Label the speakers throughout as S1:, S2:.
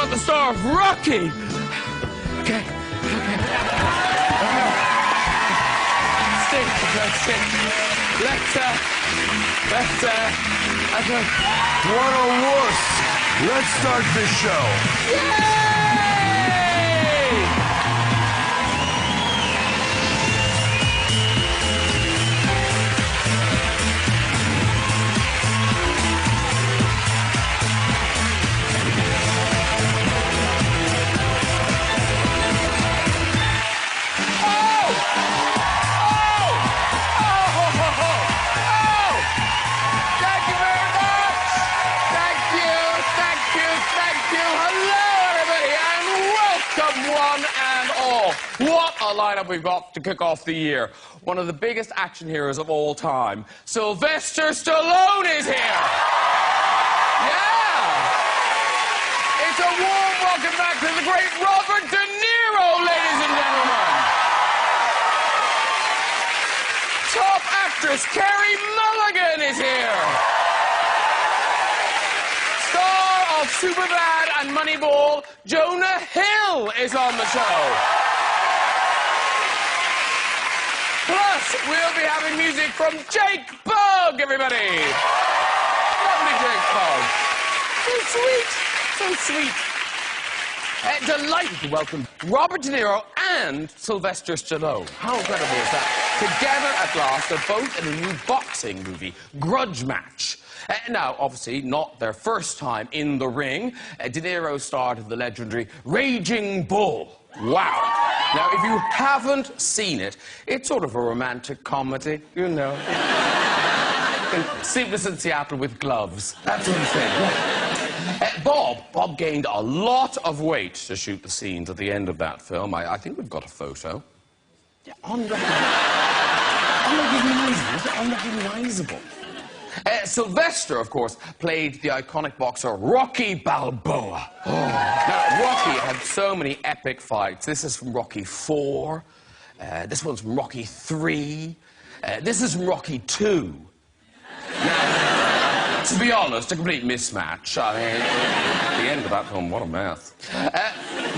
S1: about the star of Rocky. Okay. Stick.
S2: What a wuss. Let's start this show.
S1: Yay! One and all. What a lineup we've got to kick off the year. One of the biggest action heroes of all time, Sylvester Stallone is here. Yeah. It's a warm welcome back to the great Robert De Niro, ladies and gentlemen. Top actress Carey Mulligan is here. Star of Superbad and Moneyball, Jonah Hill is on the show. Plus, we'll be having music from Jake Bugg, everybody. Lovely Jake Bugg. So sweet. Delighted to welcome Robert De Niro and Sylvester Stallone. How incredible is that? Together at last, they're both in a new boxing movie, Grudge Match. Now, obviously, not their first time in the ring. De Niro starred in the legendary Raging Bull. Wow. Now, if you haven't seen it, it's sort of a romantic comedy, you know. Sleepless in Seattle with gloves. That's what I'm saying. Bob gained a lot of weight to shoot the scenes at the end of that film. I think we've got a photo. Yeah, unrecognizable. Sylvester, of course, played the iconic boxer Rocky Balboa. Oh. Now, Rocky had so many epic fights. This is from Rocky IV. This one's from Rocky III. This is from Rocky II. Now, to be honest, a complete mismatch. I mean, at the end of that film, what a mess.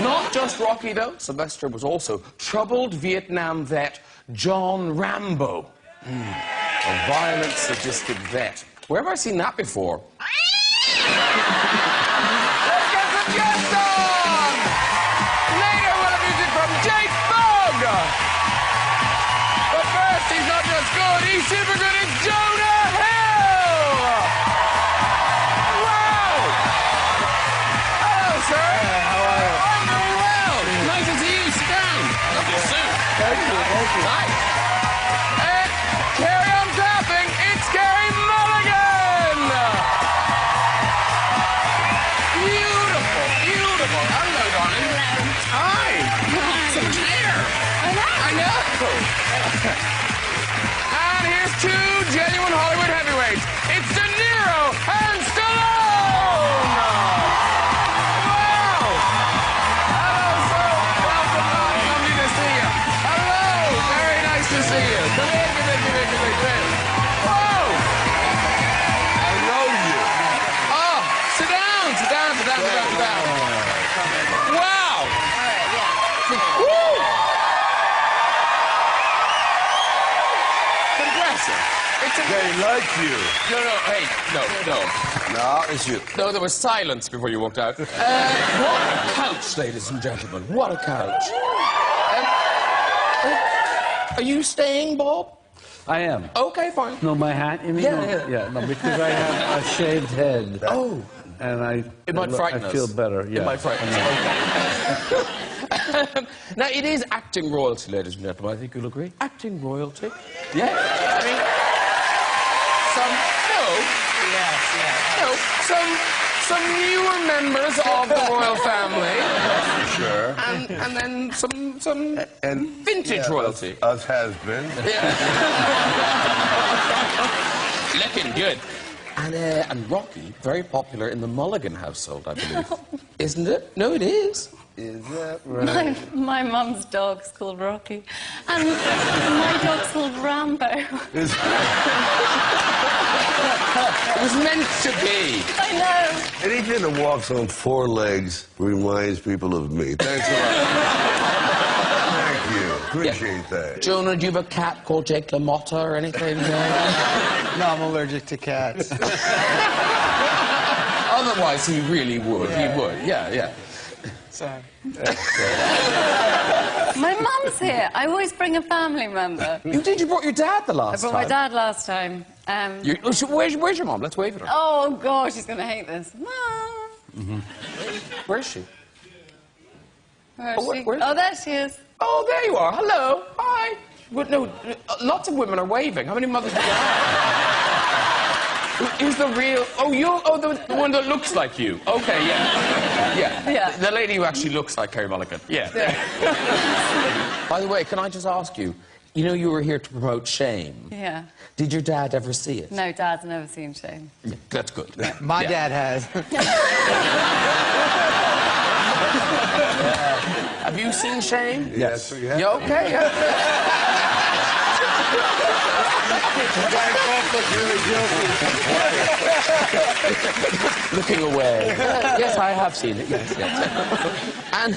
S1: Not just Rocky, though. Sylvester was also troubled Vietnam vet John Rambo. A violent, sadistic vet. Where have I seen that before? Let's get some guests on! Later we'll have music from Jake Bugg! But first, he's not just good, he's super good, it's Jonah Hill! Wow! Hello, sir!
S3: How are you?
S1: I'm very well. Nice to see you. Sit down. Lovely suit.
S3: Thank you.
S1: Nice. Carry on clapping. It's Carey Mulligan. Beautiful. Hello, darling. Hi. So much hair. I know. And here's two genuine Hollywood heavyweights. It's De Niro and Stallone. Wow. Hello, sir. Welcome. Lovely to see you. Hello. Very nice to see you. Come in. Whoa.
S2: I know you.
S1: Oh, sit down. Wow. Woo. It's impressive.
S2: They like you.
S1: No, hey, no.
S2: No, it's you.
S1: No, there was silence before you walked out. What a couch, ladies and gentlemen. What a couch. Are you staying, Bob?
S3: I am.
S1: Okay, fine.
S3: No, my hat, you mean?
S1: Yeah.
S3: No, because I have a shaved head.
S1: Oh.
S3: And
S1: It might frighten us.
S3: I feel better, yeah.
S1: It might frighten us. Okay. Now, it is acting royalty, ladies and gentlemen. I think you'll agree. Acting royalty. Yeah. I mean, some newer members of the royal family.
S2: Sure.
S1: And then some vintage royalty.
S2: Us has been.
S1: Looking good. And Rocky, very popular in the Mulligan household, I believe. Isn't it? No, it is.
S2: Is that right?
S4: My mum's dog's called Rocky, and my dog's called Rambo.
S1: It was meant to be.
S4: I know.
S2: Anything that walks on 4 legs reminds people of me. Thanks a lot. Thank you. Appreciate that.
S1: Jonah, do you have a cat called Jake LaMotta or anything?
S5: No, I'm allergic to cats.
S1: Otherwise, he really would.
S5: Yeah.
S1: He would. Yeah.
S5: Sorry.
S4: My mum's here. I always bring a family member.
S1: You brought your dad the
S4: I
S1: last
S4: brought
S1: time.
S4: my dad last time.
S1: Where's your mum? Let's wave at her.
S4: Oh, gosh, she's going to hate this. Mum.
S1: Where is she?
S4: Where
S1: Oh,
S4: is she?
S1: where-
S4: Oh, there she is.
S1: Oh, there you are. Hello. Hi. Well, no, lots of women are waving. How many mothers do you have? Who's the real... Oh, the one that looks like you. Okay, yeah.
S4: Yeah.
S1: The lady who actually looks like Carey Mulligan. Yeah. By the way, can I just ask you, you know you were here to promote Shame.
S4: Yeah.
S1: Did your dad ever see it?
S4: No, Dad's never seen Shame.
S1: Yeah, that's good.
S5: My
S1: Yeah.
S5: dad has.
S1: Have you seen Shame?
S2: Yes. Yeah.
S1: You okay? Yeah. Looking away. Yes, I have seen it. Yes. And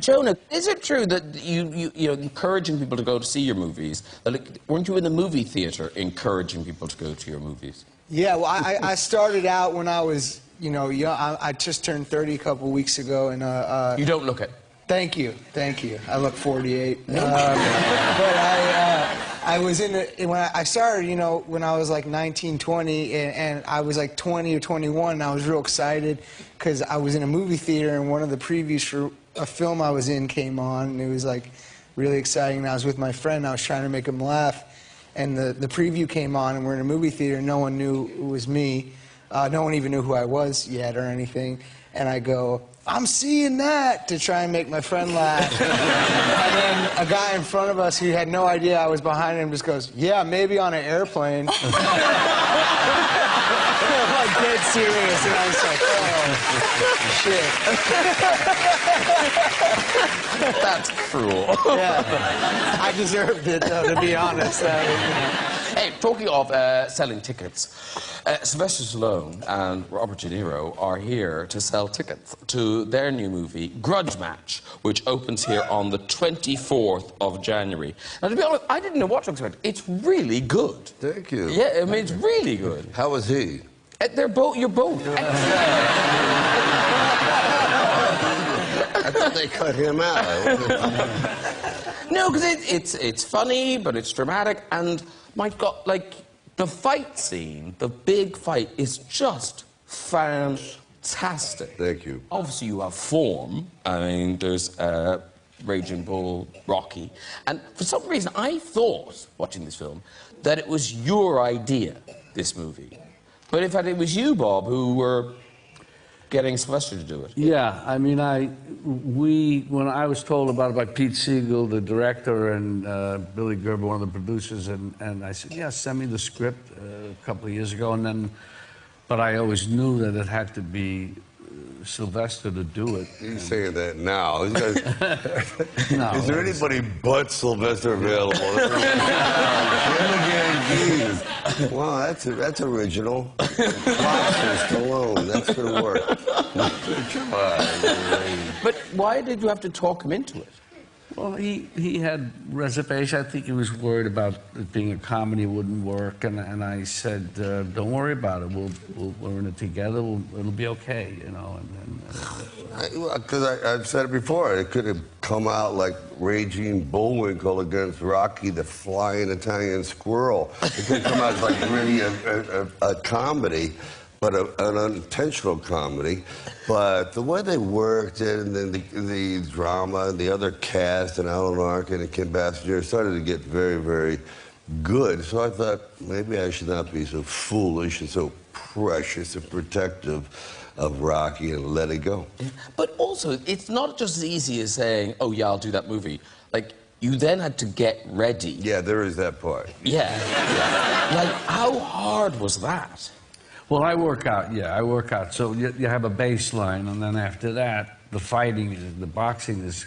S1: Jonah, is it true that you encouraging people to go to see your movies? Like, weren't you in the movie theater encouraging people to go to your movies?
S5: Yeah, well, I started out when I was, young. I just turned 30 a couple weeks ago, and
S1: You don't look it.
S5: Thank you. I look 48. But I was when I started, when I was like 19, 20, and I was like 20 or 21, and I was real excited because I was in a movie theater, and one of the previews for a film I was in came on, and it was like really exciting. And I was with my friend, I was trying to make him laugh, and the preview came on, and we're in a movie theater, no one knew it was me. No one even knew who I was yet or anything. And I go, I'm seeing that, to try and make my friend laugh. And then a guy in front of us who had no idea I was behind him just goes, yeah, maybe on an airplane. Like dead serious. And I was like, oh, shit.
S1: That's cruel.
S5: Yeah. I deserved it, though, to be honest.
S1: Hey, talking of selling tickets, Sylvester Stallone and Robert De Niro are here to sell tickets to their new movie, Grudge Match, which opens here on the 24th of January. Now, to be honest, I didn't know what to expect. It's really good.
S2: Thank you.
S1: Yeah, I mean, it's really good.
S2: How was he?
S1: They're both, you're both.
S2: I thought they cut him out.
S1: No, because it's funny, but it's dramatic, and my God, like, the fight scene, the big fight, is just fantastic.
S2: Thank you.
S1: Obviously, you have form. I mean, there's Raging Bull, Rocky, and for some reason, I thought, watching this film, that it was your idea, this movie. But in fact, it was you, Bob, who were getting Sylvester to do it.
S3: Yeah, I mean, when I was told about it by Pete Siegel, the director, and Billy Gerber, one of the producers, and I said, yeah, send me the script a couple of years ago, but I always knew that it had to be Sylvester to do it.
S2: He's saying that now. These guys-
S3: No,
S2: Is there anybody but Sylvester available? Wow, that's original. Foster Stallone, that's gonna work. Come on.
S1: But why did you have to talk him into it?
S3: Well, he had reservations. I think he was worried about it being a comedy wouldn't work, and I said, don't worry about it. We're in it together. It'll be okay, you know.
S2: Because I've said it before, it could have come out like Raging Bullwinkle against Rocky the Flying Italian Squirrel. It could come out as like really a comedy, but an unintentional comedy. But the way they worked it, and then the drama, and the other cast, and Alan Arkin and Kim Basinger started to get very, very good. So I thought maybe I should not be so foolish and so precious and protective of Rocky and let it go.
S1: But also, it's not just as easy as saying, oh, yeah, I'll do that movie. Like, you then had to get ready.
S2: Yeah, there is that part.
S1: Yeah. Like, how hard was that?
S3: Well, I work out. So you have a baseline, and then after that, the fighting, the boxing is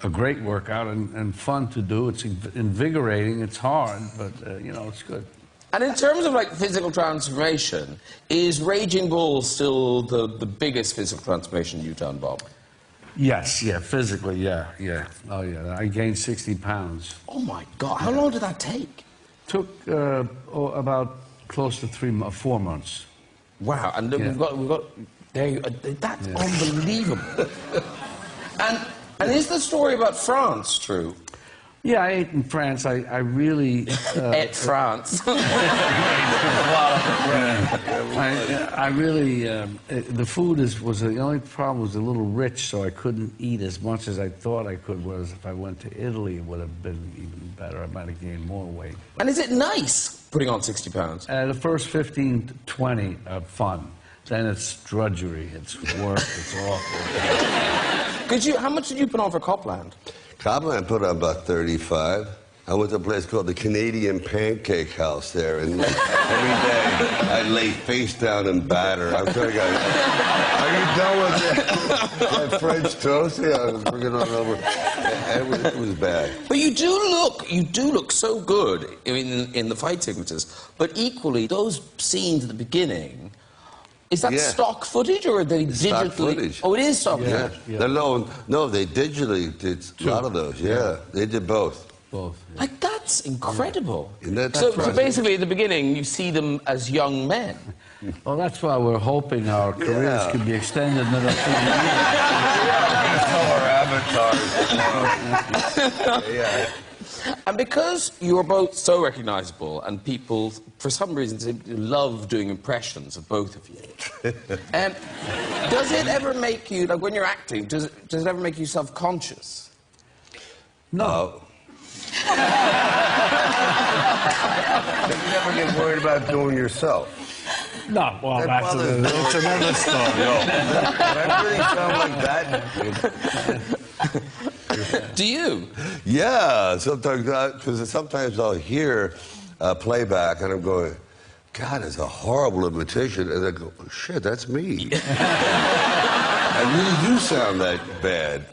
S3: a great workout and fun to do. It's invigorating. It's hard, but you know, it's good.
S1: And in terms of like physical transformation, is Raging Bull still the biggest physical transformation you've done, Bob?
S3: Yes, yeah, physically, yeah. Oh, yeah. I gained 60 pounds.
S1: Oh my God! How long did that take?
S3: Took about close to 4 months.
S1: Wow! And
S3: Yeah.
S1: we've got there. That's unbelievable. and is the story about France true?
S3: Yeah, I ate in France. I really...
S1: At France.
S3: I really... the food was the only problem was a little rich, so I couldn't eat as much as I thought I could, whereas if I went to Italy, it would have been even better. I might have gained more weight.
S1: And is it nice putting on 60 pounds?
S3: The first 15 to 20 are fun. Then it's drudgery. It's work. It's awful.
S1: How much did you put on for Copland?
S2: Copland put on about 35. I went to a place called the Canadian Pancake House there, and every day I'd lay face down in batter. I'm trying to get... Are you done with that French toast? Yeah, I was bringing it on over. It was bad.
S1: But you do look so good in the fight sequences. But equally, those scenes at the beginning, is that stock footage or are they digitally?
S2: Stock footage.
S1: Oh, it is stock
S2: Yeah.
S1: footage.
S3: Yeah.
S2: No, they digitally did a lot of those. Yeah, they did both.
S3: Both. Yeah.
S1: Like, that's incredible.
S2: And that's
S1: So
S2: impressive.
S1: basically, at the beginning, you see them as young men.
S3: Well, that's why we're hoping our careers
S2: Yeah.
S3: could be extended another 3 years.
S2: Our avatars. Yeah.
S1: And because you're both so recognizable and people, for some reason, seem to love doing impressions of both of you, does it ever make you, like when you're acting, does it ever make you self-conscious?
S3: No.
S2: You never get worried about doing yourself.
S3: No, well, that's another story.
S2: Did I really sound like that?
S1: Do you?
S2: Yeah, sometimes I'll hear playback and I'm going, God, it's a horrible imitation. And I go, oh, shit, that's me. I really do sound that bad.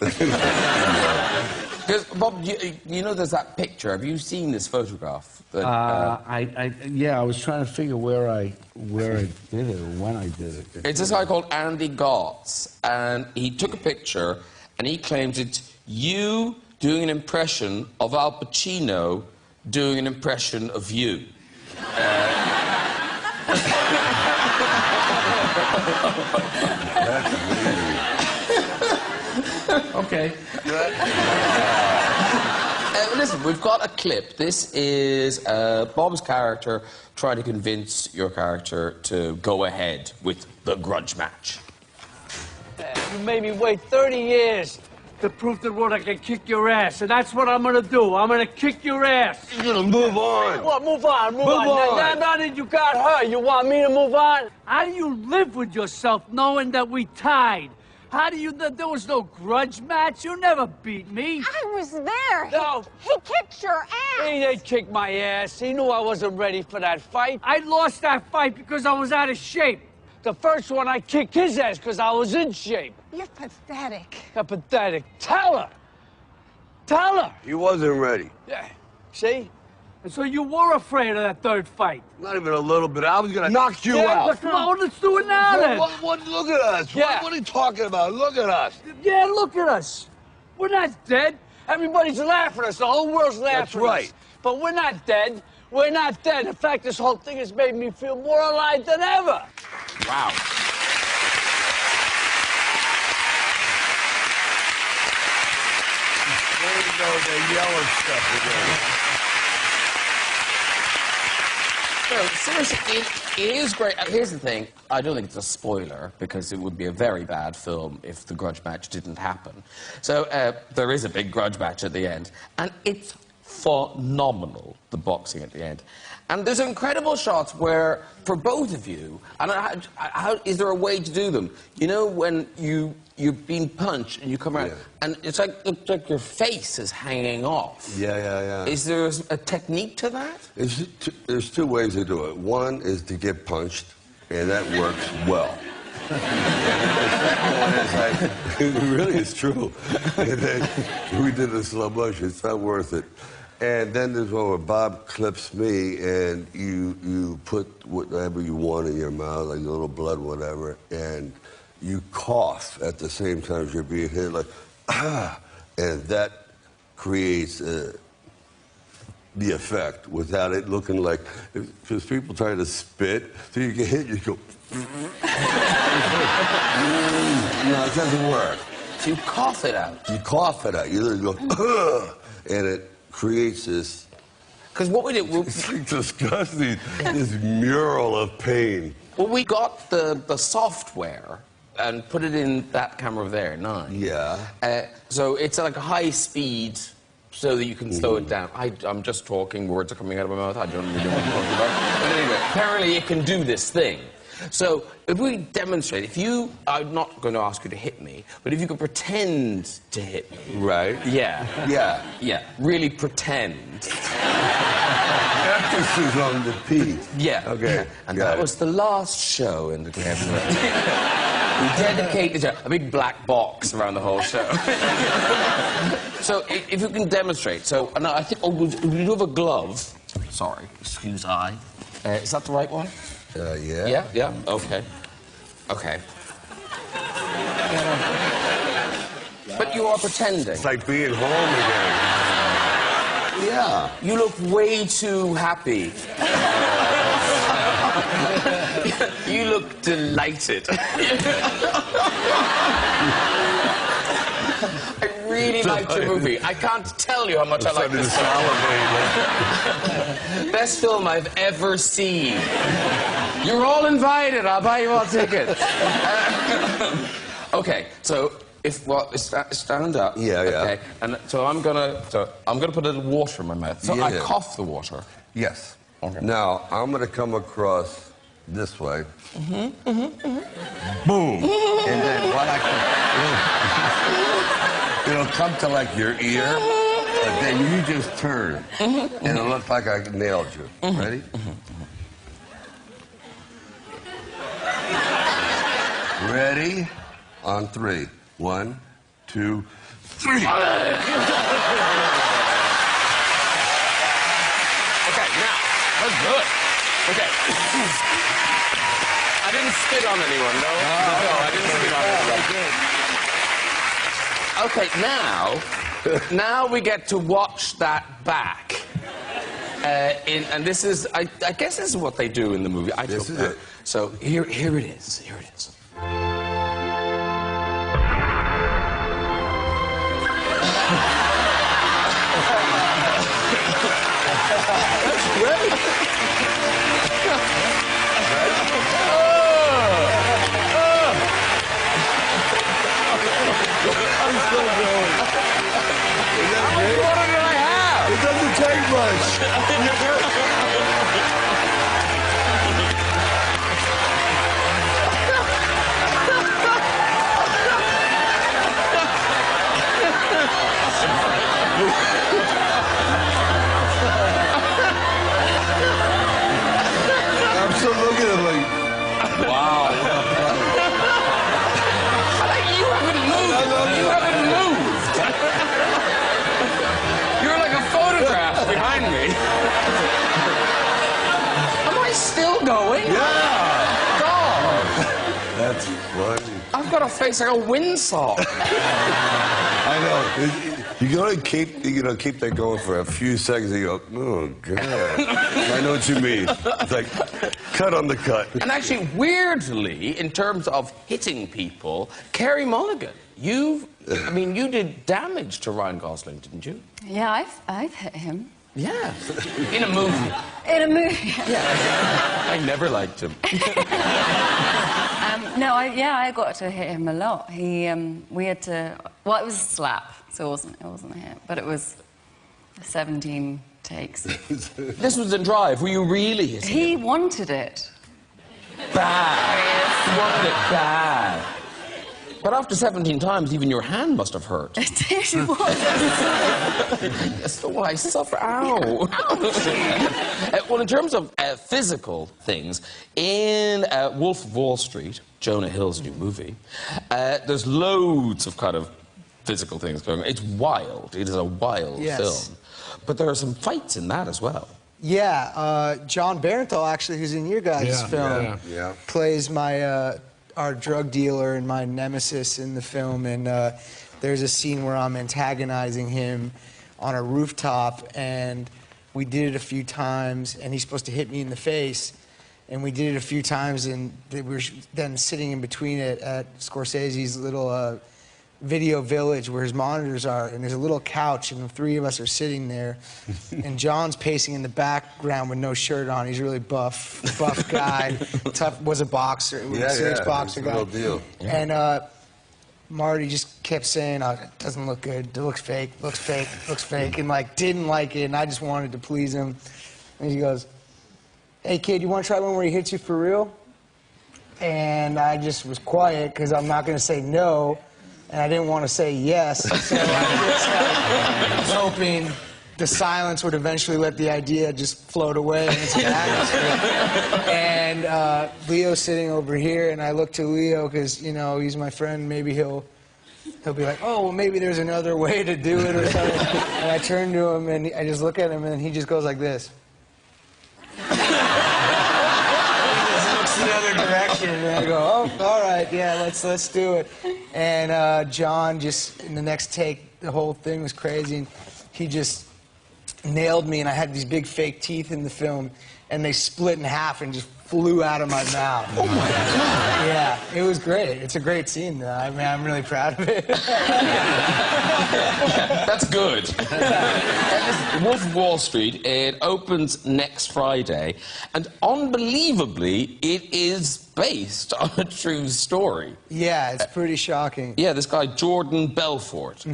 S1: Because, Bob, you know there's that picture. Have you seen this photograph? That,
S3: I was trying to figure where I did it or when I did it.
S1: it's this guy called Andy Gotts, and he took a picture, and he claims it's you doing an impression of Al Pacino doing an impression of you.
S2: That's amazing.
S3: Okay.
S1: Listen, we've got a clip. This is Bob's character trying to convince your character to go ahead with the grudge match.
S6: You made me wait 30 years to prove to the world I can kick your ass, and that's what I'm gonna do. I'm gonna kick your ass.
S2: You're gonna move on.
S6: What? Move on. Move on. Now that you got her, you want me to move on? How do you live with yourself knowing that we tied? How do you? There was no grudge match. You never beat me.
S7: I was there.
S6: No.
S7: He kicked your ass.
S6: He didn't kick my ass. He knew I wasn't ready for that fight. I lost that fight because I was out of shape. The first one, I kicked his ass because I was in shape.
S7: You're pathetic.
S6: You're pathetic. Tell her. Tell her.
S2: He wasn't ready.
S6: Yeah. See? And so you were afraid of that third fight.
S2: Not even a little bit. I was gonna knock you out.
S6: Let's do it now then.
S2: What, look at us.
S6: Yeah.
S2: What are you talking about? Look at us.
S6: Yeah, look at us. We're not dead. Everybody's laughing at us. The whole world's laughing
S2: That's
S6: at
S2: right.
S6: us. But we're not dead. We're not dead. In fact, this whole thing has made me feel more alive than ever.
S1: Wow.
S2: There you go, the yellow stuff again.
S1: No, seriously, it is great. And here's the thing. I don't think it's a spoiler, because it would be a very bad film if the grudge match didn't happen. So there is a big grudge match at the end. And it's phenomenal, the boxing at the end. And there's incredible shots where, for both of you, and how is there a way to do them? You know, when you've been punched and you come around, and it's like your face is hanging off.
S2: Yeah.
S1: Is there a technique to that?
S2: There's two ways to do it. One is to get punched, and that works well. It really is true. And then we did the slow motion. It's not worth it. And then there's one where Bob clips me, and you put whatever you want in your mouth, like a little blood, whatever, and you cough at the same time as you're being hit, like, ah, and that creates the effect without it looking like, because people try to spit, so you get hit, you go, no, it doesn't work.
S1: So you cough it out.
S2: You cough it out. You literally go, and it creates this.
S1: Because what we did,
S2: It's like disgusting. This mural of pain.
S1: well, we got the software and put it in that camera there, 9.
S2: Yeah.
S1: So it's like a high speed so that you can slow it down. I'm just talking, words are coming out of my mouth, I don't really know what I'm talking about. But anyway, apparently it can do this thing. So if we demonstrate, I'm not going to ask you to hit me, but if you could pretend to hit me.
S2: Right.
S1: Yeah.
S2: Yeah.
S1: Yeah, really pretend.
S2: Emphasis on the P.
S1: Yeah.
S2: Okay.
S1: And
S2: got
S1: that
S2: it.
S1: was the last show in the Clever. We dedicated a big black box around the whole show. So if you can demonstrate, so and I think we do have a glove. Sorry, excuse I. Is that the right one?
S2: Yeah.
S1: Yeah. Yeah. Okay. Okay. But you are pretending.
S2: It's like being home again. Yeah.
S1: You look way too happy. You look delighted. I really liked your movie. I can't tell you how much I like this film. Best film I've ever seen. You're all invited. I'll buy you all tickets. Okay, so stand up.
S2: Yeah, yeah.
S1: Okay, and so I'm gonna put a little water in my mouth. So I
S2: Yeah.
S1: cough the water.
S2: Yes.
S1: Okay.
S2: Now, I'm going to come across this way. Boom. And then what it'll come to like your ear, but then you just turn. And it'll look like I nailed you. Ready? Ready? On 3. 1, 2, 3.
S1: Okay, now, that's good. Okay. I didn't spit on anyone, no? No, I didn't spit on anyone. Okay, now we get to watch that back. And this is, I guess this is what they do in the movie.
S2: This is it.
S1: So here it is. Here it is. That's great.
S2: I'm so good.
S1: How much water did I have?
S2: It doesn't take much. I'm still looking at like,
S1: Wow. You haven't moved. You haven't moved. You're like a photograph behind me. Am I still going?
S2: yeah.
S1: God.
S2: That's funny.
S1: I've got a face like a windsock.
S2: I know. You gotta keep that going for a few seconds. And you go, oh God. I know what you mean. It's like cut on the cut.
S1: And actually, weirdly, in terms of hitting people, Carey Mulligan, you did damage to Ryan Gosling, didn't you?
S4: Yeah, I've hit him.
S1: Yeah. In a movie.
S4: In a movie.
S1: I never liked him.
S4: I got to hit him a lot. We had to. Well, it was a slap, so it wasn't a hit, but it was 17 takes.
S1: This was in Drive. Were you really hitting him?
S4: He wanted it.
S1: Bad. He wanted it bad. But after 17 times, even your hand must have hurt.
S4: It did, it was.
S1: So I suffer. Ow. Well, in terms of physical things, in Wolf of Wall Street, Jonah Hill's new movie, there's loads of kind of physical things going on. It's wild. It is a wild film. But there are some fights in that as well.
S5: Yeah, John Barenthal, actually, who's in your guys' film, plays my our drug dealer and my nemesis in the film. And there's a scene where I'm antagonizing him on a rooftop, and we did it a few times, and he's supposed to hit me in the face. And we did it a few times, and we were then sitting in between it at Scorsese's little video village where his monitors are, and there's a little couch, and the three of us are sitting there, and John's pacing in the background with no shirt on. He's a really buff guy, tough, was a boxer, serious boxer guy.
S2: Real deal.
S5: And Marty just kept saying, "Oh, it doesn't look good. It looks fake. Looks fake. Looks fake," and like didn't like it, and I just wanted to please him. And he goes, "Hey kid, you want to try one where he hits you for real?" And I just was quiet because I'm not going to say no. And I didn't want to say yes, so I was hoping the silence would eventually let the idea just float away into the atmosphere. And Leo's sitting over here, and I look to Leo because, you know, he's my friend. Maybe he'll be like, "Oh, well, maybe there's another way to do it or something." And I turn to him, and I just look at him, and he just goes like this. The other direction, and I go, "Oh, all right, yeah, let's do it." And John just in the next take, the whole thing was crazy, and he just nailed me, and I had these big fake teeth in the film, and they split in half and just flew out of my mouth.
S1: Oh my God!
S5: Yeah, it was great. It's a great scene, though. I mean, I'm really proud of it.
S1: That's good. Wolf of Wall Street, it opens next Friday, and unbelievably, it is based on a true story.
S5: Yeah, it's pretty shocking.
S1: Yeah, this guy, Jordan Belfort.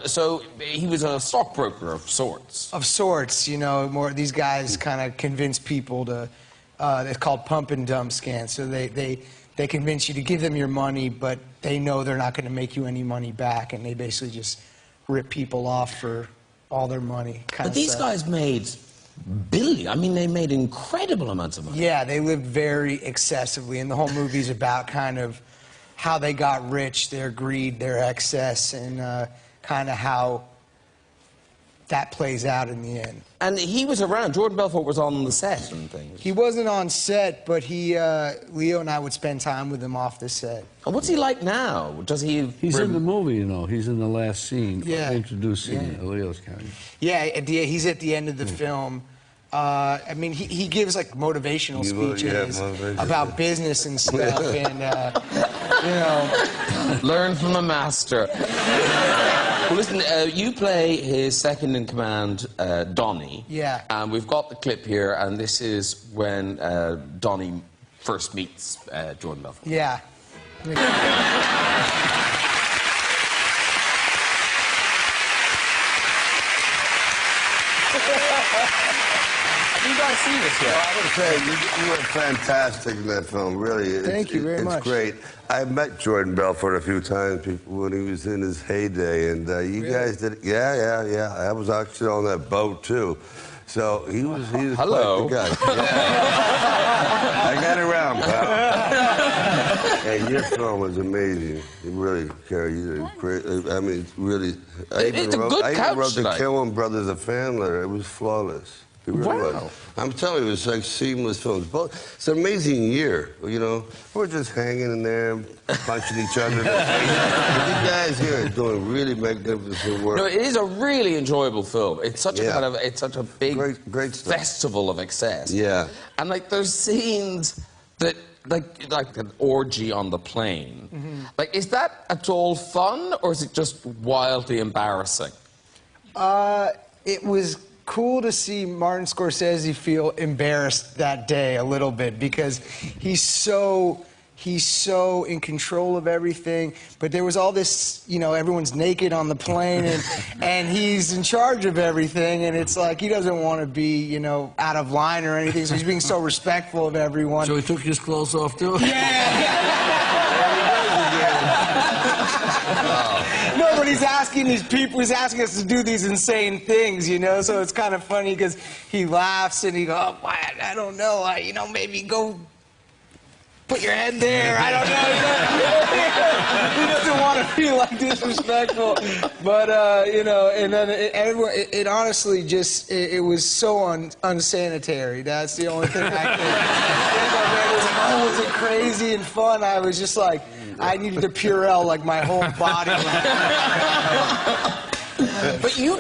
S1: So he was a stockbroker of sorts.
S5: Of sorts, you know, more these guys kind of convince people to, it's called pump and dump scams. So they convince you to give them your money, but they know they're not going to make you any money back, and they basically just rip people off for all their money.
S1: But these guys made billions. I mean, they made incredible amounts of money.
S5: Yeah, they lived very excessively, and the whole movie's about kind of how they got rich, their greed, their excess, and kind of how that plays out in the end.
S1: And he was around. Jordan Belfort was on the set and things.
S5: He wasn't on set, but Leo and I would spend time with him off the set.
S1: And what's he like now? Does he...
S3: He's in the movie, you know. He's in the last scene, introducing Leo's character.
S5: Yeah, he's at the end of the film. I mean, he gives like motivational speeches about business and stuff, and you know,
S1: learn from the master. Well, listen, you play his second-in-command, Donnie.
S5: Yeah.
S1: And we've got the clip here, and this is when Donnie first meets Jordan Belfort.
S5: Yeah.
S1: Have you guys seen this yet?
S2: Well, I would say you were fantastic in that film, really.
S5: Thank you very much.
S2: It's great. I met Jordan Belfort a few times when he was in his heyday, and you guys did. Yeah. I was actually on that boat too. So he was
S1: Hello.
S2: quite the guy. Yeah. I got around, pal. Hey, your film was amazing. You really carried it great. I mean, it's really. I even wrote the Killen Brothers of Fandler. It was flawless. It really was. I'm telling you, it's like seamless films. It's an amazing year, you know. We're just hanging in there, punching each other in the face. You guys here are doing really magnificent work.
S1: No, it is a really enjoyable film. It's such a kind of, it's such a big
S2: great stuff.
S1: festival of excess.
S2: Yeah.
S1: And like, there's scenes that, like an orgy on the plane. Like, is that at all fun, or is it just wildly embarrassing?
S5: It was cool to see Martin Scorsese feel embarrassed that day a little bit, because he's so in control of everything, but there was all this, you know, everyone's naked on the plane, and he's in charge of everything, and it's like he doesn't want to be, you know, out of line or anything, so he's being so respectful of everyone.
S3: So he took his clothes off too?
S5: Yeah. but he's asking these people, he's asking us to do these insane things, you know? So it's kind of funny because he laughs and he goes, oh, I don't know, maybe go put your head there. I don't know. He doesn't want to feel like disrespectful. But, and then it honestly just, it was so unsanitary. That's the only thing I can think of. It wasn't crazy and fun. I was just like, I needed to Purell like my whole body.
S1: But you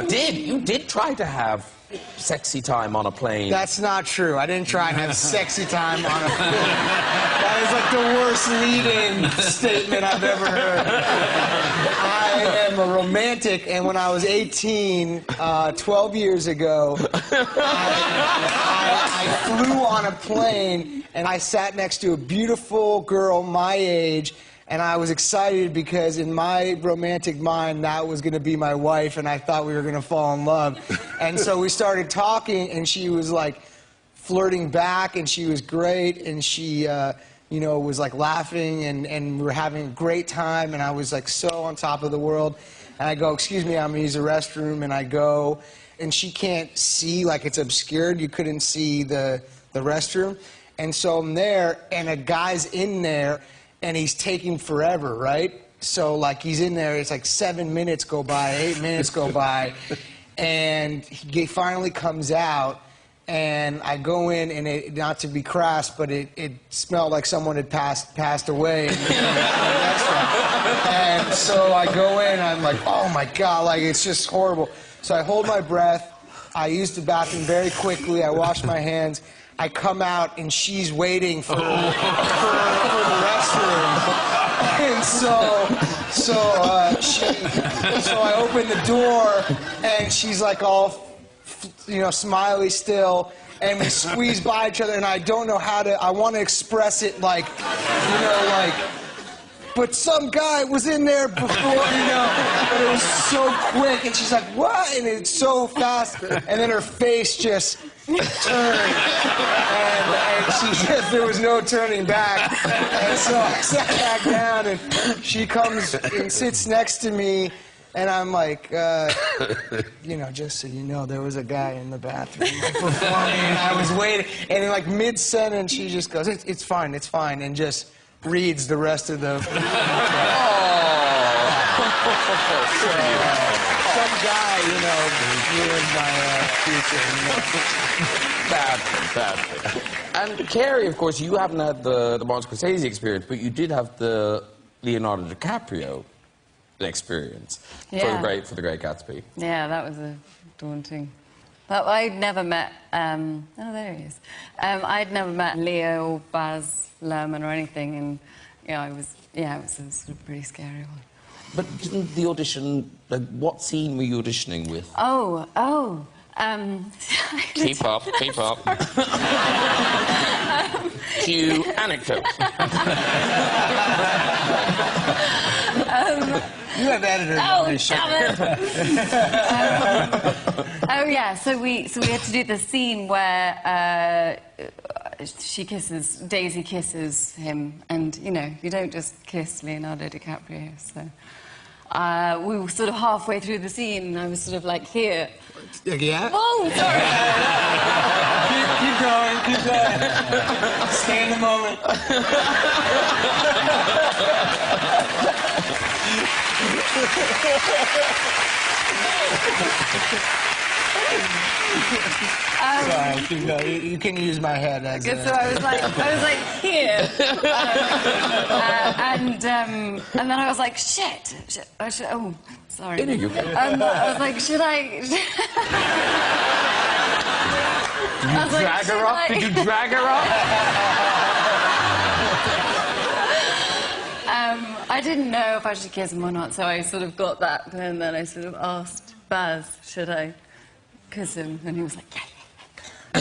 S1: did try to have sexy time on a plane.
S5: That's not true. I didn't try and have sexy time on a plane. That is like the worst lead-in statement I've ever heard. I am a romantic, and when I was 18, 12 years ago, I flew on a plane, and I sat next to a beautiful girl my age, and I was excited because in my romantic mind, that was going to be my wife, and I thought we were going to fall in love. And so we started talking, and she was like flirting back, and she was great, and she, was like laughing, and we were having a great time, and I was like so on top of the world. And I go, excuse me, I'm going to use the restroom, and I go, and she can't see, like it's obscured. You couldn't see the restroom. And so I'm there, and a guy's in there, and he's taking forever, right? So, like, he's in there, it's like 7 minutes go by, 8 minutes go by, and he finally comes out, and I go in, and not to be crass, but it smelled like someone had passed away in the restaurant. And so I go in, I'm like, oh my God, like, it's just horrible. So I hold my breath, I use the bathroom very quickly, I wash my hands, I come out, and she's waiting for the restroom. And so I open the door, and she's like all, smiley still, and we squeeze by each other, and I don't know how to, I want to express it like, but some guy was in there before, but it was so quick, and she's like, what? And it's so fast, and then her face just turned, and she said there was no turning back, and so I sat back down, and she comes and sits next to me, and I'm like, just so you know, there was a guy in the bathroom performing, and I was waiting, and in like mid-sentence, she just goes, it's fine, and just reads the rest of the... Some guy, ruined my future.
S1: Bad. And Carey, of course, you haven't had the Martin Scorsese experience, but you did have the Leonardo DiCaprio experience for the Great Gatsby.
S4: Yeah, that was daunting. But I'd never met. Oh, there he is. I'd never met Leo or Baz Luhrmann or anything, and it was a sort of pretty scary one.
S1: But didn't the audition, what scene were you auditioning with? Keep up. Cue anecdote.
S5: You have editors on this show.
S4: So we had to do the scene where Daisy kisses him, and you don't just kiss Leonardo DiCaprio. So we were sort of halfway through the scene, and I was sort of like here.
S5: Yeah?
S4: Oh, sorry.
S5: Keep going. Stay in the moment. Sorry, keep going. You can use my head as
S4: so I was like here, and then I was like, shit. Oh, sorry.
S1: You go.
S4: I was like, should I?
S1: Did you drag her up?
S4: I didn't know if I should kiss him or not, so I sort of got that, and then I sort of asked Baz, should I kiss him? And he was like, yeah. I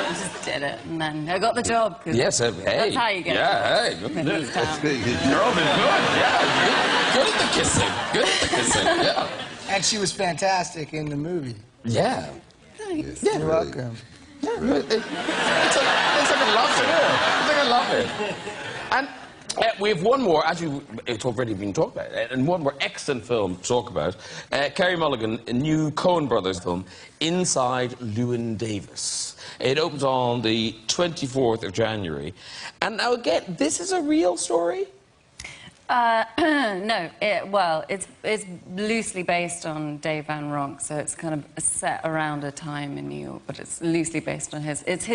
S4: just did it, and then I got the job.
S1: Yes, hey.
S4: That's how you get it.
S1: Yeah, hey.
S2: You're all
S1: Good at the kissing, yeah.
S5: And she was fantastic in the movie.
S1: Yeah.
S4: Thanks.
S1: Yeah.
S5: You're welcome.
S1: It's like I love it. I love it. And We have one more, as it's already been talked about, and one more excellent film to talk about. Carey Mulligan, a new Coen Brothers film, Inside Llewyn Davis. It opens on the 24th of January. And now again, this is a real story?
S4: No, it's loosely based on Dave Van Ronk, so it's kind of set around a time in New York, but it's loosely based on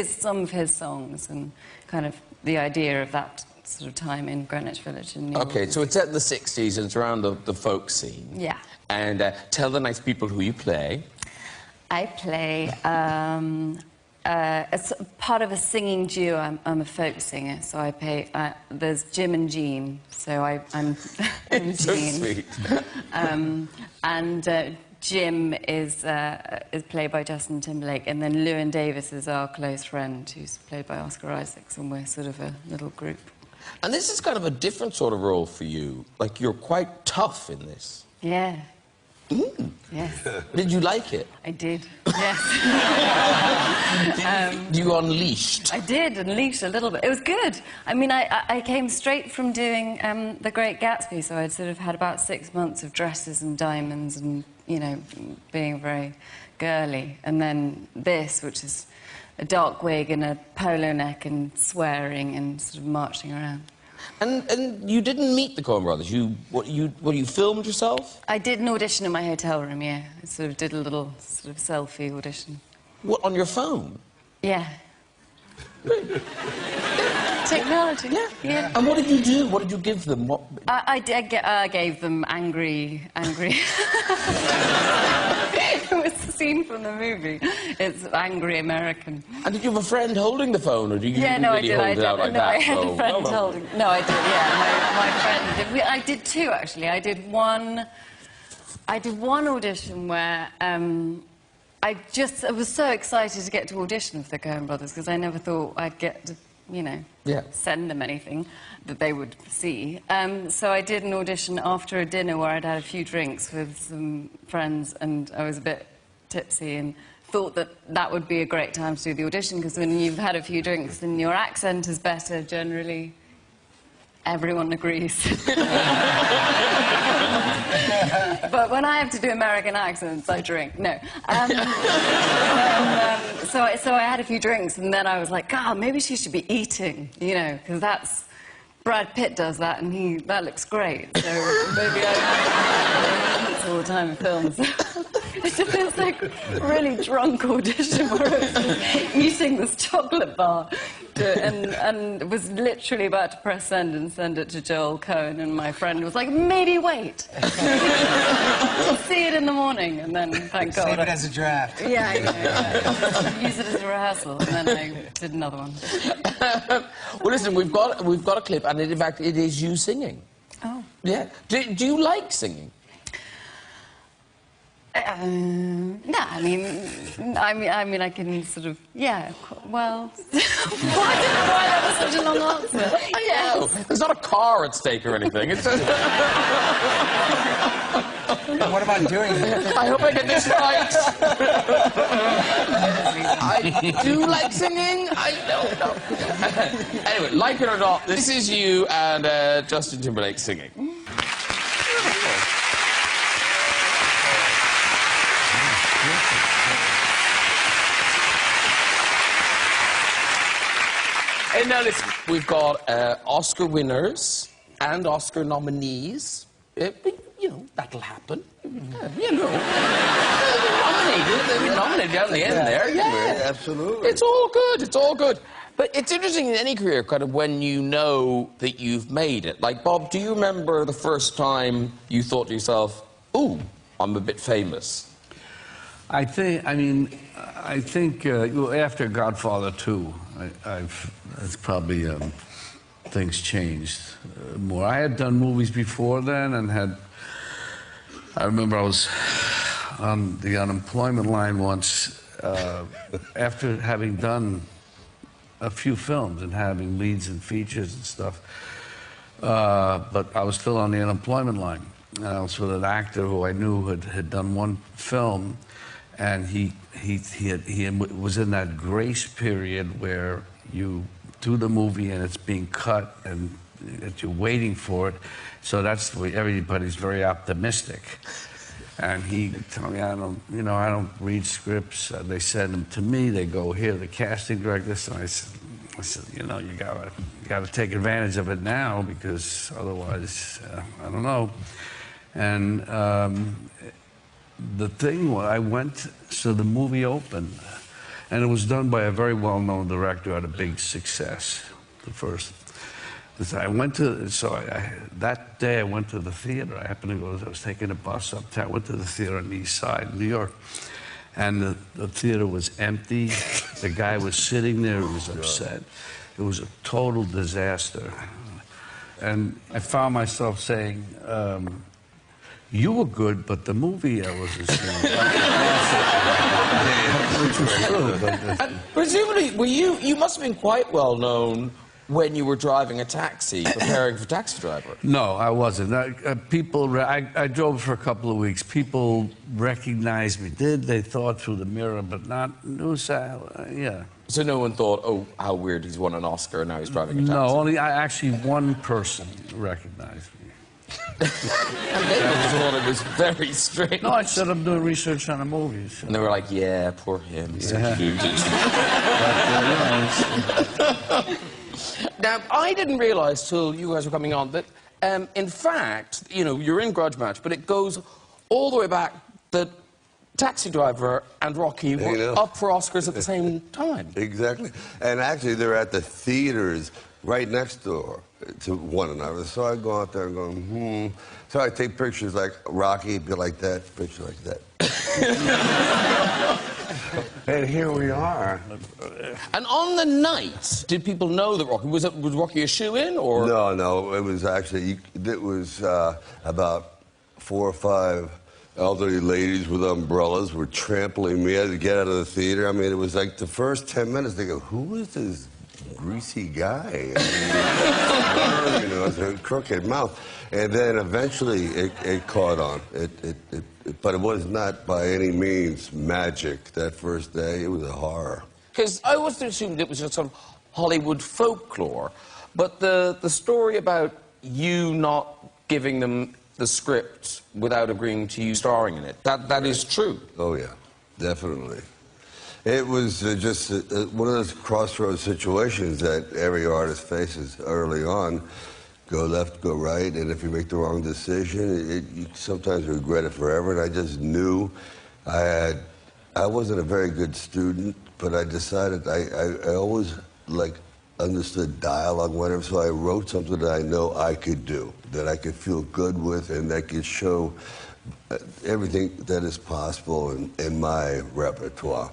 S4: some of his songs and kind of the idea of that sort of time in Greenwich Village in New York.
S1: Okay, so it's set in the 60s and it's around the folk scene.
S4: Yeah.
S1: And tell the nice people who you play.
S4: I play as part of a singing duo. I'm a folk singer, so I play. There's Jim and Jean, so I'm Jean.
S1: So sweet.
S4: And Jim is played by Justin Timberlake, and then Llewyn Davis is our close friend, who's played by Oscar Isaacs, and we're sort of a little group.
S1: And this is kind of a different sort of role for you. Like, you're quite tough in this.
S4: Yeah.
S1: Mm.
S4: Yes.
S1: Did you like it?
S4: I did. Yes.
S1: You unleashed.
S4: I did unleash a little bit. It was good. I mean, I came straight from doing The Great Gatsby, so I'd sort of had about 6 months of dresses and diamonds and, you know, being very girly. And then this, which is a dark wig and a polo neck and swearing and sort of marching around.
S1: And you didn't meet the Coen Brothers. You filmed yourself?
S4: I did an audition in my hotel room, yeah. I sort of did a little sort of selfie audition.
S1: What, on your phone?
S4: Yeah. Technology.
S1: Yeah.
S4: Yeah.
S1: And what did you do? What did you give them? What...
S4: I gave them angry. It was the scene from the movie. It's Angry American.
S1: And did you have a friend holding the phone, or did you
S4: no,
S1: really hold it out like
S4: no,
S1: that?
S4: I had a friend holding. No, I did. Yeah, my friend did. I did two actually. I did one audition where I was so excited to get to audition for the Coen Brothers because I never thought I'd get to, you know, send them anything that they would see. So I did an audition after a dinner where I'd had a few drinks with some friends and I was a bit tipsy and thought that would be a great time to do the audition because when you've had a few drinks and your accent is better, generally everyone agrees. But when I have to do American accents, I drink. No. So I had a few drinks, and then I was like, God, maybe she should be eating, you know, because that's... Brad Pitt does that, and that looks great. So maybe I all the time in films. It just feels like a really drunk audition where I was just eating this chocolate bar and was literally about to press send and send it to Joel Cohen, and my friend was like, maybe wait. We'll see it in the morning, and then, thank God.
S5: Save it as a draft.
S4: Yeah, I know. Yeah. Use it as a rehearsal, and then I did another one.
S1: Well, listen, we've got a clip, and in fact, it is you singing.
S4: Oh.
S1: Yeah. Do you like singing?
S4: No, I mean, I can sort of, yeah, well... I don't know why that was such a long answer.
S1: I know. There's not a car at stake or anything. It's just...
S5: What am I doing here?
S1: I hope I get this right. I do like singing. I don't know. Anyway, like it or not, this is you and Justin Timberlake singing. And now listen, we've got Oscar winners and Oscar nominees. You know, that'll happen. You know. They'll be nominated down the end there. Yeah,
S2: absolutely.
S1: It's all good, it's all good. But it's interesting in any career, kind of, when you know that you've made it. Like, Bob, do you remember the first time you thought to yourself, ooh, I'm a bit famous?
S3: I think after Godfather 2, it's probably things changed more. I had done movies before then and I remember I was on the unemployment line once after having done a few films and having leads and features and stuff, but I was still on the unemployment line. And I was with an actor who I knew had done one film, and he was in that grace period where you do the movie and it's being cut and that you're waiting for it. So that's the way everybody's very optimistic. And he told me, I don't read scripts. They send them to me. They go here, the casting director. So I said, you gotta take advantage of it now because otherwise, I don't know. And the thing was, so the movie opened, and it was done by a very well-known director, had a big success, the first. That day I went to the theater. I happened to go, I was taking a bus uptown. I went to the theater on the East Side, New York. And the theater was empty. The guy was sitting there, he was upset. It was a total disaster. And I found myself saying, you were good, but the movie I was seeing, which was true. But,
S1: presumably, you must have been quite well known when you were driving a taxi, preparing for Taxi Driver.
S3: no, I wasn't. I drove for a couple of weeks. People recognized me. They thought through the mirror, but not. It was, yeah.
S1: So no one thought, oh, how weird, he's won an Oscar and now he's driving a taxi.
S3: No, actually one person recognized me.
S1: And they thought it was very strange.
S3: No, I said I'm doing research on the movies.
S1: And they were like, yeah, poor him. He's
S3: Yeah.
S1: Now, I didn't realize till you guys were coming on that, in fact, you're in Grudge Match, but it goes all the way back that Taxi Driver and Rocky were up for Oscars at the same time.
S2: Exactly. And actually, they're at the theaters right next door to one another. So I go out there and go, So I take pictures like Rocky, be like that, picture like that. And here we are.
S1: And on the night, did people know that Rocky, was Rocky a shoe-in, or?
S2: No, it was actually, about 4 or 5 elderly ladies with umbrellas were trampling me. I had to get out of the theater. I mean, it was like the first 10 minutes, they go, who is this greasy guy? I mean, it's a crooked mouth. And then eventually it caught on. But it was not by any means magic that first day. It was a horror.
S1: Because I always assumed it was just some Hollywood folklore. But the story about you not giving them the script without agreeing to you starring in it, that is true.
S2: Oh, yeah, definitely. It was just one of those crossroads situations that every artist faces early on. Go left, go right, and if you make the wrong decision, you sometimes regret it forever. And I just knew I wasn't a very good student, but I decided I always understood dialogue, whatever. So I wrote something that I know I could do, that I could feel good with, and that could show everything that is possible in my repertoire.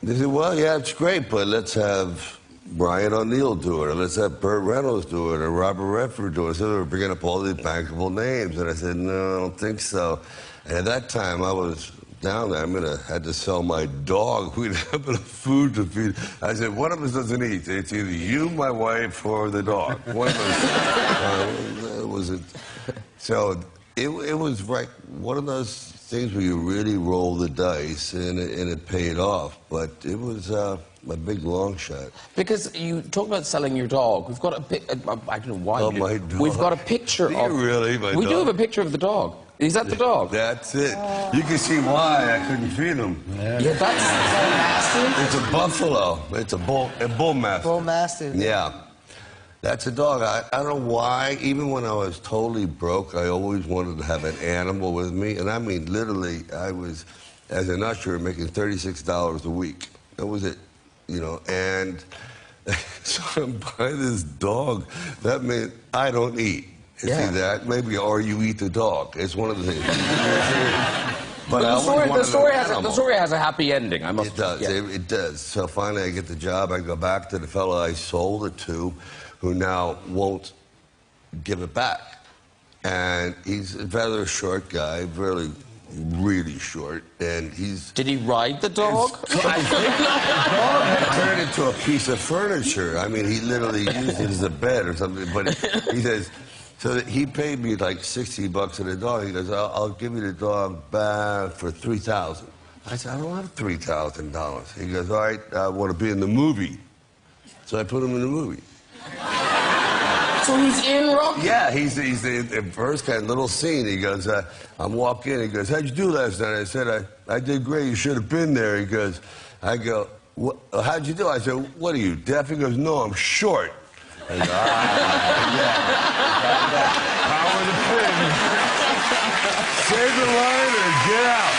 S2: They said, well, yeah, it's great, but let's have Brian O'Neill do it, or let's have Burt Reynolds do it, or Robert Redford do it. So they were bringing up all these bankable names, and I said, no, I don't think so. And at that time, I was down there. Had to sell my dog. We didn't have enough food to feed. I said, one of us doesn't eat. It's either you, my wife, or the dog. One of us wasn't. So it was like one of those things where you really roll the dice, and it paid off. But it was a big long shot.
S1: Because you talk about selling your dog. We've got I don't know why.
S2: Oh, my dog.
S1: We've got a picture
S2: Do
S1: of.
S2: you really, my
S1: we
S2: dog?
S1: do have a picture of the dog. Is that the dog?
S2: That's it. You can see why I couldn't feed him.
S1: Yeah, that's massive.
S2: It's a buffalo. It's a bull mastiff.
S5: Bull mastiff.
S2: Yeah. That's a dog. I don't know why. Even when I was totally broke, I always wanted to have an animal with me. And I mean, literally, I was, as an usher, making $36 a week. That was it. And so I'm buying this dog. That meant I don't eat. It's either maybe, or you eat the dog. It's one of the things. But
S1: the story has a happy ending. I must.
S2: It does.
S1: Yeah.
S2: It does. So finally, I get the job. I go back to the fellow I sold it to, who now won't give it back. And he's a rather short guy, really short, and he's...
S1: Did he ride the dog?
S2: I think the dog had turned into a piece of furniture. I mean, he literally used it as a bed or something, but he says... So he paid me like $60 for the dog. He goes, I'll give you the dog back for $3,000. I said, I don't have $3,000. He goes, all right, I want to be in the movie. So I put him in the movie.
S1: So he's in Rocky?
S2: Yeah, he's the first kind of little scene. He goes, I'm walking in. He goes, how'd you do last night? I said, I did great. You should have been there. He goes, I go, how'd you do? I said, what are you, deaf? He goes, no, I'm short. I go, yeah. Power the pin. Say the line or get out.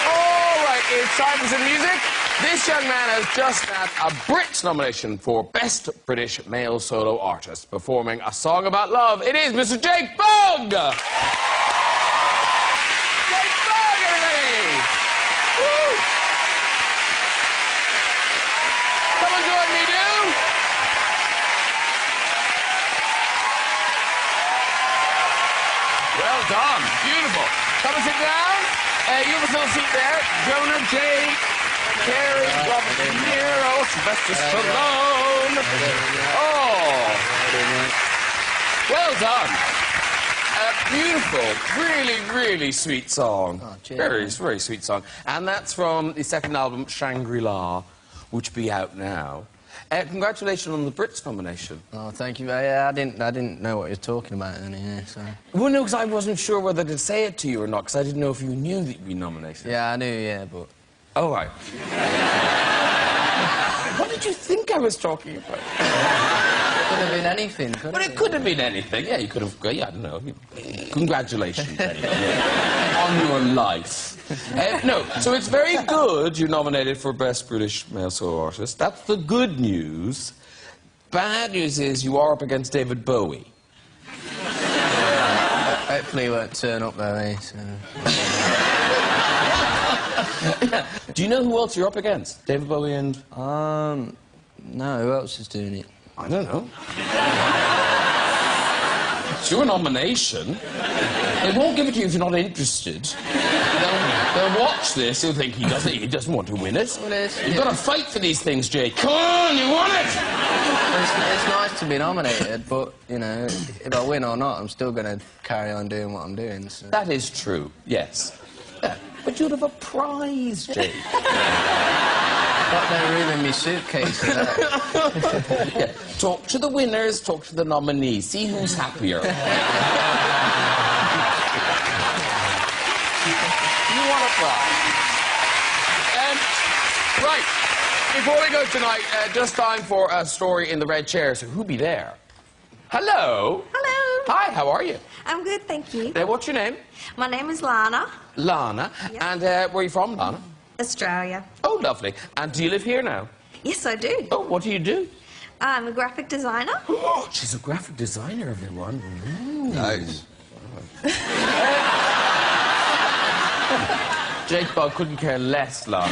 S1: All right, it's time for some music. This young man has just had a Brit nomination for Best British Male Solo Artist, performing a song about love. It is Mr. Jake Bugg! Jake Bugg, everybody! Woo! Come and join me, do! Well done. Beautiful. Come and sit down. You have a little seat there. Jonah, Jake, Carrie, Robert De Niro, Sylvester Stallone. Oh. Well done. Beautiful. Really, really sweet song.
S8: Oh, cheers.
S1: Very, very sweet song. And that's from the second album, Shangri-La, which be out now. Congratulations on the Brits nomination.
S8: Oh, thank you. Yeah, I didn't know what you were talking about then, yeah, so...
S1: Well, no, because I wasn't sure whether to say it to you or not, because I didn't know if you knew that you'd be nominated.
S8: Yeah, I knew, yeah, but...
S1: Oh, right. What did you think I was talking about?
S8: Could have been anything, couldn't
S1: Well, it could have been anything. Yeah, you could have... Yeah, I don't know. Congratulations, anyway, on your life. No, so it's very good you're nominated for Best British Male Solo Artist. That's the good news. Bad news is you are up against David Bowie.
S8: Hopefully he won't turn up though, eh, so...
S1: Do you know who else you're up against? David Bowie and...
S8: No, who else is doing it?
S1: I don't know. It's your nomination. They won't give it to you if you're not interested. They'll watch this, they'll think he doesn't want to win it.
S8: Well,
S1: You've got to fight for these things, Jake. Come on, you want it!
S8: It's nice to be nominated, but, you know, if I win or not, I'm still going to carry on doing what I'm doing, so...
S1: That is true, yes. Yeah, but you'd have a prize, Jake.
S8: Got no room in my suitcase for that.
S1: Yeah. Talk to the winners, talk to the nominees. See who's happier. You want a prize. Right. Before we go tonight, just time for a story in the red chair. So who'll be there? Hello.
S9: Hello.
S1: Hi, how are you?
S9: I'm good, thank you.
S1: What's your name?
S9: My name is Lana.
S1: Lana.
S9: Yeah.
S1: And where are you from, Lana?
S9: Australia.
S1: Oh, lovely. And do you live here now?
S9: Yes, I do.
S1: Oh, what do you do?
S9: I'm a graphic designer.
S1: Oh, she's a graphic designer, everyone.
S2: Nice.
S1: Jake Bugg couldn't care less, Lana.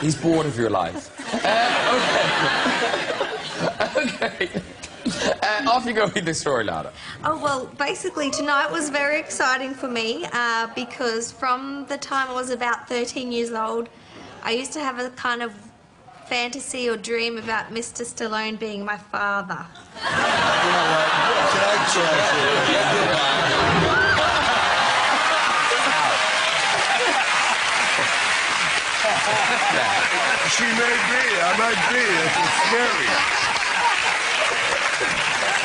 S1: He's bored of your life. Okay. Off you go with the story, Lana.
S9: Oh, well, basically tonight was very exciting for me because from the time I was about 13 years old, I used to have a kind of fantasy or dream about Mr. Stallone being my father.
S2: She may be, I might be. It's scary.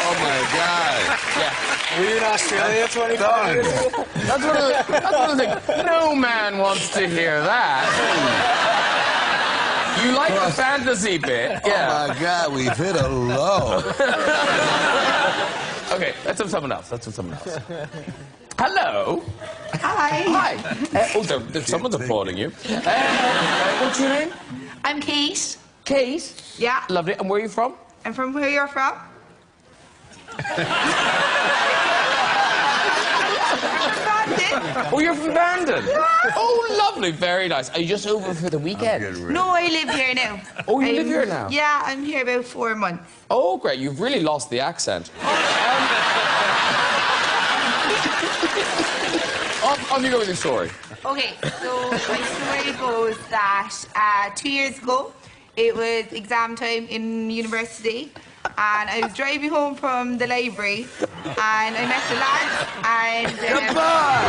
S2: Oh my God.
S1: Yeah.
S5: Were you in Australia 25 years ago?
S1: That's one of the things. No man wants to hear that. You like the fantasy bit. Yeah.
S2: Oh my God, we've hit a low.
S1: Okay, let's have someone else. Hello.
S10: Hi.
S1: Hi. Someone's applauding you. What's your name?
S10: I'm Kate.
S1: Kate.
S10: Yeah.
S1: Lovely. And where are you from?
S10: I'm from where you're from.
S1: Oh, you're from Bandon? Yeah. Oh, lovely. Very nice. Are you just over for the weekend?
S10: No, I live here now.
S1: Oh, you live here now?
S10: Yeah, I'm here about 4 months.
S1: Oh, great. You've really lost the accent. On you go with your story.
S10: Okay, so my story goes that 2 years ago, it was exam time in university, and I was driving home from the library, and I met the lads, and...
S2: Goodbye!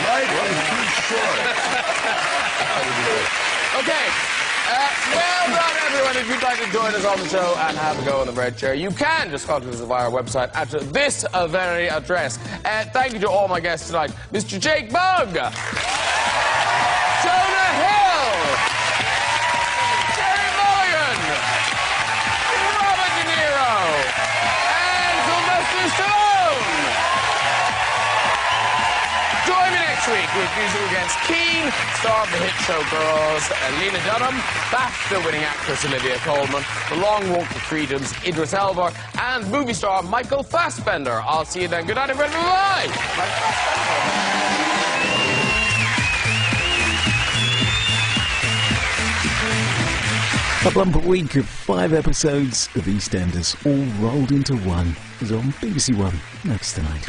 S2: Life is too short.
S1: Okay. Well done, everyone. If you'd like to join us on the show and have a go on the red chair, you can just contact us via our website at this very address. Thank you to all my guests tonight. Mr. Jake Bugg, Jonah Hill, Jerry Mulligan, Robert De Niro, and Sylvester Stallone. Join me next week with Musical Against Keane, star of the hit show Girls, Lena Dunham, BAFTA-winning actress Olivia Colman, The Long Walk to Freedom's Idris Elba, and movie star Michael Fassbender. I'll see you then. Good night, everybody. Bye.
S11: A bumper week of 5 episodes of EastEnders, all rolled into one, is on BBC One next tonight.